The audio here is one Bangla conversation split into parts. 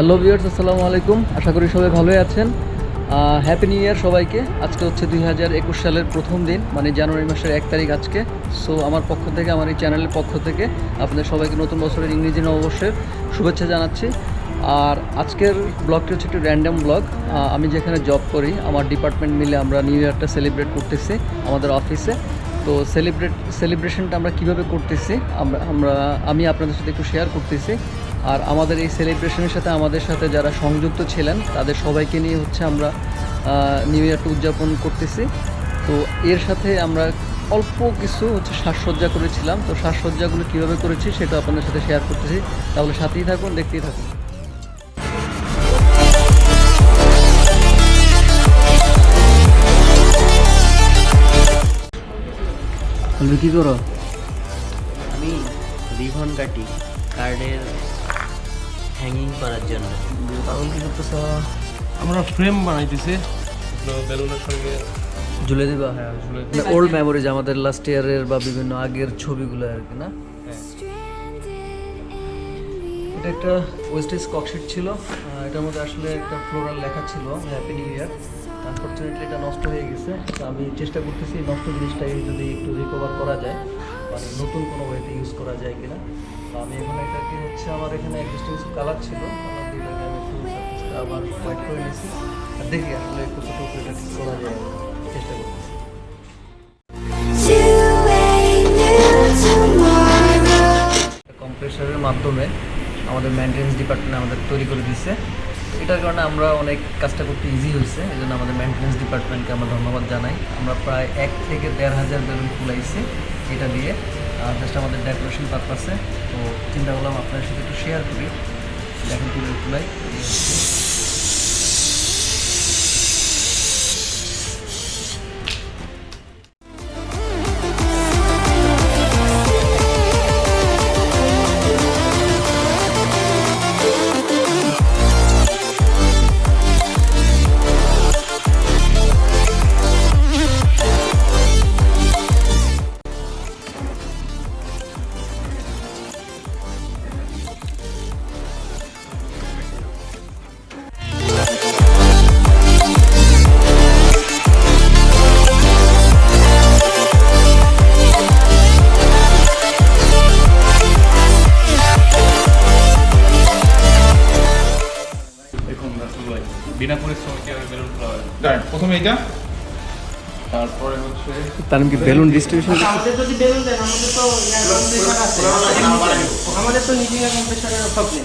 হ্যালো ভিউয়ার্স, আসসালামু আলাইকুম। আশা করি সবাই ভালোই আছেন। হ্যাপি নিউ ইয়ার সবাইকে। আজকে হচ্ছে 2021 সালের প্রথম দিন, মানে জানুয়ারি মাসের 1 তারিখ আজকে। সো আমার পক্ষ থেকে, আমার এই চ্যানেলের পক্ষ থেকে আপনাদের সবাইকে নতুন বছরের ইংরেজি নববর্ষের শুভেচ্ছা জানাচ্ছি। আর আজকের ব্লগটি হচ্ছে একটু র্যান্ডম ব্লগ। আমি যেখানে জব করি, আমার ডিপার্টমেন্ট মিলে আমরা নিউ ইয়ারটা সেলিব্রেট করতেছি আমাদের অফিসে। তো সেলিব্রেশনটা আমরা কীভাবে করতেছি আমি আপনাদের সাথে একটু শেয়ার করতেছি। আর আমাদের এই সেলিব্রেশনের সাথে আমাদের সাথে যারা সংযুক্ত ছিলেন তাদের সবাইকে নিয়ে হচ্ছে আমরা নিউ ইয়ারটা উদযাপন করতেছি। তো এর সাথে আমরা অল্প কিছু হচ্ছে সাজসজ্জা করেছিলাম। তো সাজসজ্জাগুলো কীভাবে করেছি সেটা আপনাদের সাথে শেয়ার করতেছি। তাহলে সাথেই থাকুন, দেখতেই থাকুন। কী করো? আমি রিবন কাটি কার্ডের হ্যাঙ্গিং করার জন্য। পাগল কী করতেছ? আমরা ফ্রেম বানাইতেছি বেলুনের সঙ্গে ঝুলে দিবা? হ্যাঁ, ঝুলে ওল্ড মেমোরিজ, আমাদের লাস্ট ইয়ারের বা বিভিন্ন আগের ছবিগুলো আর কি, না? এটা একটা ওয়েস্টেজ ককশিট ছিল। এটার মধ্যে আসলে একটা ফ্লোরাল লেখা ছিল হ্যাপি নিউ ইয়ার। আনফর্চুনেটলি এটা নষ্ট হয়ে গেছে। তো আমি চেষ্টা করতেছি নষ্ট জিনিসটাকে যদি একটু রিকভার করা যায়, মানে নতুন কোনো ওয়েতে ইউজ করা যায় কিনা। তো আমি এখন এটাকে হচ্ছে, আমার এখানে এক্সিস্টিং কিছু কালার ছিল, কালার দিয়ে এটাকে আমি ফুল সার্ফেসটা আবার হোয়াইট করে নিয়েছি। আর দেখি আসলে কতটুকু এটা ঠিক করা যায়, চেষ্টা করতেছি। কম্প্রেসারের মাধ্যমে আমাদের মেনটেন্যান্স ডিপার্টমেন্ট আমাদের তৈরি করে দিচ্ছে। এটার কারণে আমরা অনেক কাজটা করতে ইজি হয়েছে। এই জন্য আমাদের মেনটেন্যান্স ডিপার্টমেন্টকে আমরা ধন্যবাদ জানাই। আমরা প্রায় 1 থেকে 1,500 বেলুন ফুলাইছি এটা দিয়ে, জাস্ট আমাদের ডেকোরেশন পারপাসে। তো চিন্তা করলাম আপনার সাথে একটু শেয়ার করি। দেখেন কীভাবে ফুলাই। বিনা পরিশ্রমে বেলুন ফোলা হয়। প্রথমে এটা, তারপরে হচ্ছে তার কি বেলুন ডিস্ট্রিবিউশন? আমাদের যদি বেলুন দেন, আমাদের তো আমাদের তো নিজের কম্প্রেসারের অভাব নেই।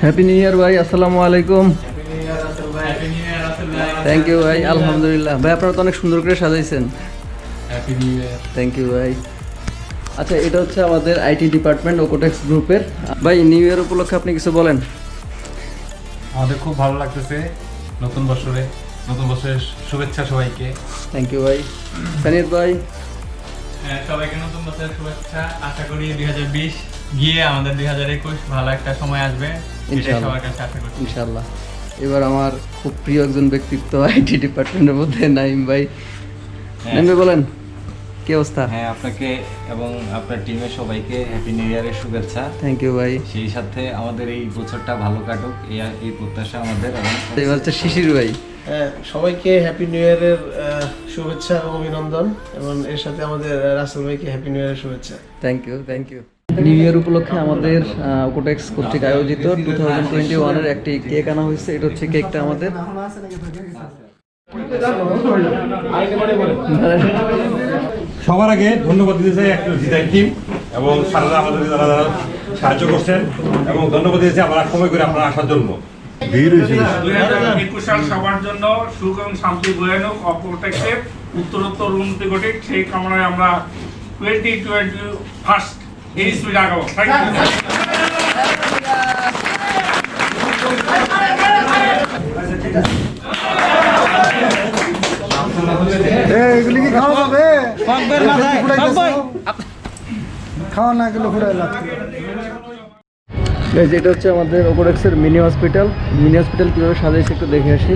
হ্যাপি নিউ ইয়ার ভাই, আসসালামু আলাইকুম। থ্যাংক ইউ ভাই। আলহামদুলিল্লাহ ভাই, আপনারা তো অনেক সুন্দর করে সাজাইছেন। Happy new year. Thank you ভাই। আচ্ছা, এটা হচ্ছে আমাদের আইটি ডিপার্টমেন্ট Auko-Tex গ্রুপের। ভাই, নিউ ইয়ার উপলক্ষে আপনি কিছু বলেন। আমাদের খুব ভালো লাগতেছে নতুন বছরের শুভেচ্ছা সবাইকে। থ্যাংক ইউ ভাই। সানিদ ভাই? সবাইকে নতুন বছরের শুভেচ্ছা। আশা করি 2020 গিয়ে আমাদের 2021 ভালো একটা সময় আসবে, সবার কাছে আশা করি ইনশাআল্লাহ। এবার আমার খুব প্রিয় একজন ব্যক্তিত্ব আইটি ডিপার্টমেন্টের মধ্যে, নাইম ভাই। নাইম ভাই বলেন, কি অবস্থা? হ্যাঁ, আপনাকে এবং আপনার টিমের সবাইকে হ্যাপি নিউ ইয়ারের শুভেচ্ছা। থ্যাংক ইউ ভাই। সেই সাথে আমাদের এই বছরটা ভালো কাটুক, এই প্রত্যাশা আমাদের। এবার হচ্ছে শিশির ভাই। সবাইকে হ্যাপি নিউ ইয়ারের শুভেচ্ছা এবং অভিনন্দন, এবং এর সাথে আমাদের রাসেল ভাইকে হ্যাপি নিউ ইয়ারের শুভেচ্ছা। Thank you, thank you. New year উপলক্ষে আমাদের Auko-Tex কর্তৃক আয়োজিত 2021 এর একটি কেক আনা হয়েছে। এটা হচ্ছে কেকটা আমাদের সবার আগে ধন্যবাদ দিতে চাই একটা ডিজাইন টিম এবং সারা আমাদের যারা যারা সাহায্য করছেন এবং ধন্যবাদ দিয়েছি আমরা সময় করে আপনারা আসার জন্য। 2021 সাল সবার জন্য সুখ এবং শান্তি বয়ে আনুক, অপোটেক্সের উত্তরোত্তর উন্নতি ঘটে সেই কামনায় আমরা 2021 এই স্পিড আগাবো। Thank you. এগুলি কি খাওয়া যাবে? খাওয়া না গেলে ফুটাইলাম। এটা হচ্ছে আমাদের Auko-Texের মিনি হসপিটাল কীভাবে সাজাইছে একটু দেখে আসি।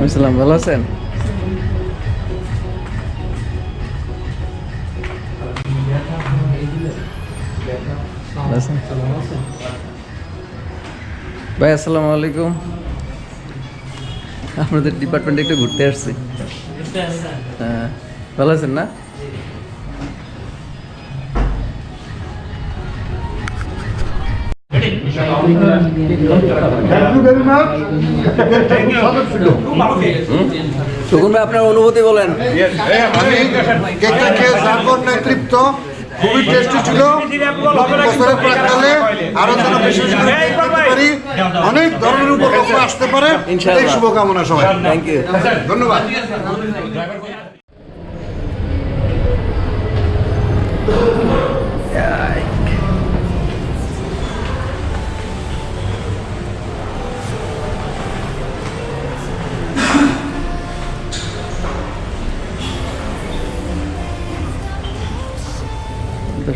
আসসালাম, ভালো আছেন? ভাই আসসালামু আলাইকুম। আপনাদের ডিপার্টমেন্টে একটু ঘুরতে আসছি। হ্যাঁ, ভালো আছেন না? সুগুন ভাই, আপনার অনুভূতি বলেন। নেতৃত্ব খুবই টেস্টি ছিল। বছরের প্রাককালে আরো যেন বেশি বেশি করে করতে পারি, অনেক ধরনের উপলক্ষ আসতে পারে, এই শুভকামনা সবাই। থ্যাংক ইউ, ধন্যবাদ।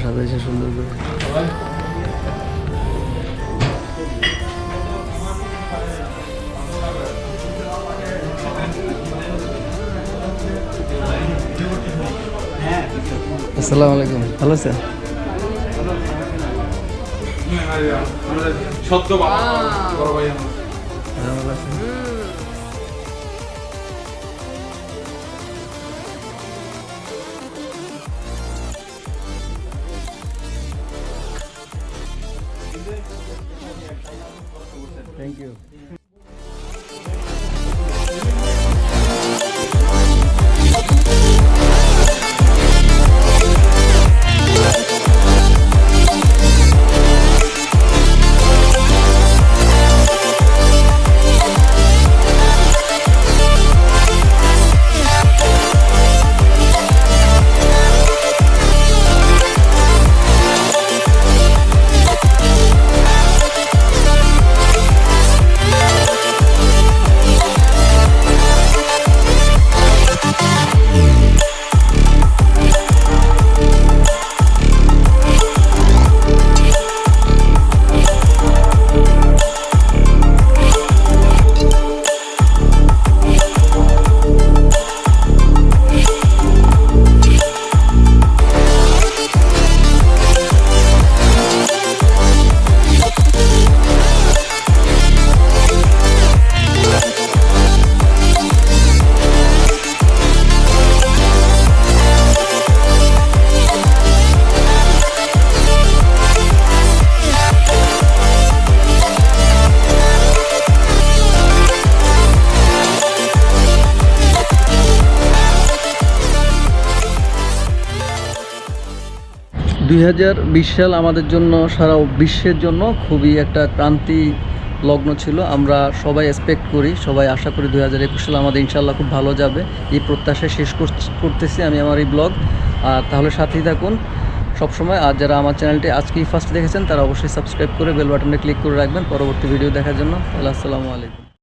啥的一些顺路的。আসসালামু আলাইকুম, ভালো আছেন? সত্য বড় ভাই ভালো আছেন? Thank you. 2020 সাল আমাদের জন্য, সারা বিশ্বের জন্য খুবই একটা ক্রান্তি লগ্ন ছিল। আমরা সবাই এক্সপেক্ট করি, সবাই আশা করি 2021 সাল আমাদের ইনশাল্লাহ খুব ভালো যাবে। এই প্রত্যাশায় শেষ করতেছি আমি আমার এই ব্লগ। আর তাহলে সাথেই থাকুন সবসময়। আর যারা আমার চ্যানেলটি আজকেই ফার্স্ট দেখেছেন তারা অবশ্যই সাবস্ক্রাইব করে বেল বাটনে ক্লিক করে রাখবেন পরবর্তী ভিডিও দেখার জন্য। তাহলে আসসালামু আলাইকুম।